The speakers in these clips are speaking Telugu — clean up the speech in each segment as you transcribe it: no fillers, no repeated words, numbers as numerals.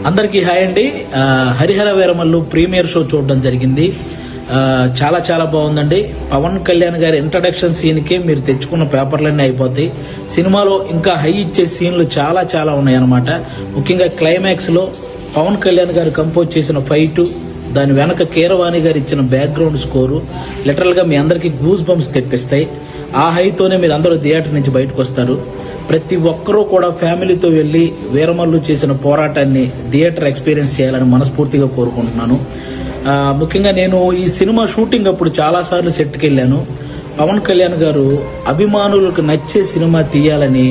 అందరికీ హాయ్ అండి. హరిహర వీరమల్లు ప్రీమియర్ షో చూడడం జరిగింది. చాలా చాలా బాగుందండి. పవన్ కళ్యాణ్ గారి ఇంట్రడక్షన్ సీన్కి మీరు తెచ్చుకున్న పేపర్లన్నీ అయిపోతాయి. సినిమాలో ఇంకా హై ఇచ్చే సీన్లు చాలా చాలా ఉన్నాయన్నమాట. ముఖ్యంగా క్లైమాక్స్లో పవన్ కళ్యాణ్ గారు కంపోజ్ చేసిన ఫైటు, దాని వెనక కీరవాణి గారు ఇచ్చిన బ్యాక్గ్రౌండ్ స్కోరు లిటరల్గా మీ అందరికీ గూస్ బంప్స్ తెప్పిస్తాయి. ఆ హైతోనే మీరు అందరూ థియేటర్ నుంచి బయటకు వస్తారు. ప్రతి ఒక్కరూ కూడా ఫ్యామిలీతో వెళ్ళి వీరమల్లు చేసిన పోరాటాన్ని థియేటర్ ఎక్స్పీరియన్స్ చేయాలని మనస్ఫూర్తిగా కోరుకుంటున్నాను. ముఖ్యంగా నేను ఈ సినిమా షూటింగ్ అప్పుడు చాలాసార్లు సెట్కి వెళ్ళాను. పవన్ కళ్యాణ్ గారు అభిమానులకు నచ్చే సినిమా తీయాలని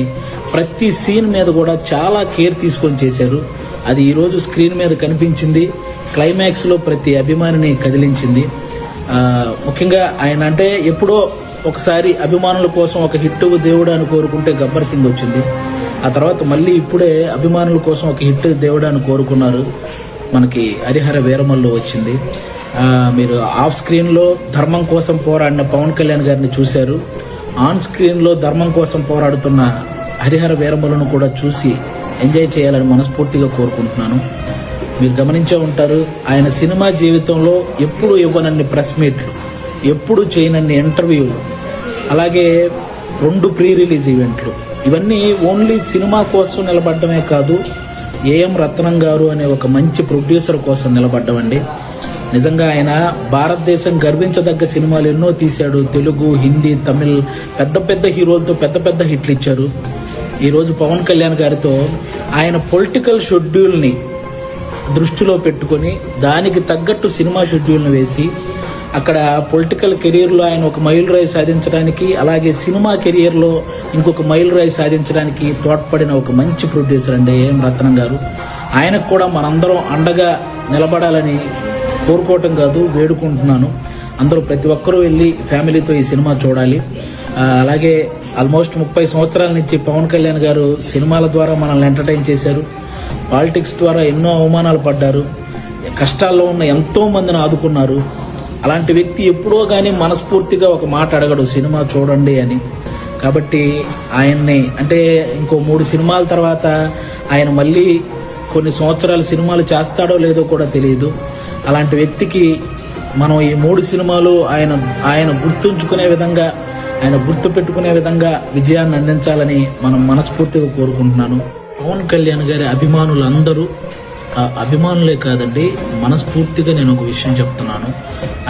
ప్రతి సీన్ మీద కూడా చాలా కేర్ తీసుకొని చేశారు. అది ఈరోజు స్క్రీన్ మీద కనిపించింది. క్లైమాక్స్లో ప్రతి అభిమానిని కదిలించింది. ముఖ్యంగా ఆయన అంటే ఎప్పుడో ఒకసారి అభిమానుల కోసం ఒక హిట్ దేవుడు అని కోరుకుంటే గబ్బర్ సింగ్ వచ్చింది. ఆ తర్వాత మళ్ళీ ఇప్పుడే అభిమానుల కోసం ఒక హిట్ దేవుడు అని కోరుకున్నారు. మనకి హరిహర వీరమల్లు వచ్చింది. మీరు ఆఫ్ స్క్రీన్లో ధర్మం కోసం పోరాడిన పవన్ కళ్యాణ్ గారిని చూశారు. ఆన్ స్క్రీన్లో ధర్మం కోసం పోరాడుతున్న హరిహర వీరమల్లును కూడా చూసి ఎంజాయ్ చేయాలని మనస్ఫూర్తిగా కోరుకుంటున్నాను. మీరు గమనించే ఉంటారు, ఆయన సినిమా జీవితంలో ఎప్పుడు ఇవ్వనన్ని ప్రెస్ మీట్లు, ఎప్పుడు చేయనన్ని ఇంటర్వ్యూలు, అలాగే 2 ప్రీ రిలీజ్ ఈవెంట్లు, ఇవన్నీ ఓన్లీ సినిమా కోసం నిలబడ్డమే కాదు, ఏఎం రత్నం గారు అనే ఒక మంచి ప్రొడ్యూసర్ కోసం నిలబడ్డమండి. నిజంగా ఆయన భారతదేశం గర్వించదగ్గ సినిమాలు ఎన్నో తీశాడు. తెలుగు, హిందీ, తమిళ్ పెద్ద పెద్ద హీరోలతో పెద్ద పెద్ద హిట్లు ఇచ్చారు. ఈరోజు పవన్ కళ్యాణ్ గారితో ఆయన పొలిటికల్ షెడ్యూల్ని దృష్టిలో పెట్టుకొని దానికి తగ్గట్టు సినిమా షెడ్యూల్ని వేసి అక్కడ పొలిటికల్ కెరీర్లో ఆయన ఒక మైల్ రాయి సాధించడానికి, అలాగే సినిమా కెరియర్లో ఇంకొక మైల్ రాయి సాధించడానికి తోడ్పడిన ఒక మంచి ప్రొడ్యూసర్ అండి ఏఎం రత్నం గారు. ఆయనకు కూడా మనందరం అండగా నిలబడాలని కోరుకోవటం కాదు, వేడుకుంటున్నాను. అందరూ ప్రతి ఒక్కరూ వెళ్ళి ఫ్యామిలీతో ఈ సినిమా చూడాలి. అలాగే ఆల్మోస్ట్ 30 సంవత్సరాల నుంచి పవన్ కళ్యాణ్ గారు సినిమాల ద్వారా మనల్ని ఎంటర్టైన్ చేశారు. పాలిటిక్స్ ద్వారా ఎన్నో అవమానాలు పడ్డారు. కష్టాల్లో ఉన్న ఎంతో మందిని ఆదుకున్నారు. అలాంటి వ్యక్తి ఎప్పుడో కానీ మనస్ఫూర్తిగా ఒక మాట అడగడు, సినిమా చూడండి అని. కాబట్టి ఆయన్ని అంటే ఇంకో 3 సినిమాల తర్వాత ఆయన మళ్ళీ కొన్ని సంవత్సరాలు సినిమాలు చేస్తాడో లేదో కూడా తెలియదు. అలాంటి వ్యక్తికి మనం ఈ 3 సినిమాలు ఆయన గుర్తుంచుకునే విధంగా, ఆయన గుర్తు పెట్టుకునే విధంగా విజయాన్ని అందించాలని మనం మనస్ఫూర్తిగా కోరుకుంటున్నాను. పవన్ కళ్యాణ్ గారి అభిమానులందరూ అభిమానులే కాదండి, మనస్ఫూర్తిగా నేను ఒక విషయం చెప్తున్నాను.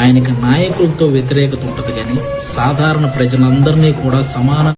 ఆయనకి నాయకులతో వ్యతిరేకత ఉంటుంది, కానీ సాధారణ ప్రజలందరినీ కూడా సమాన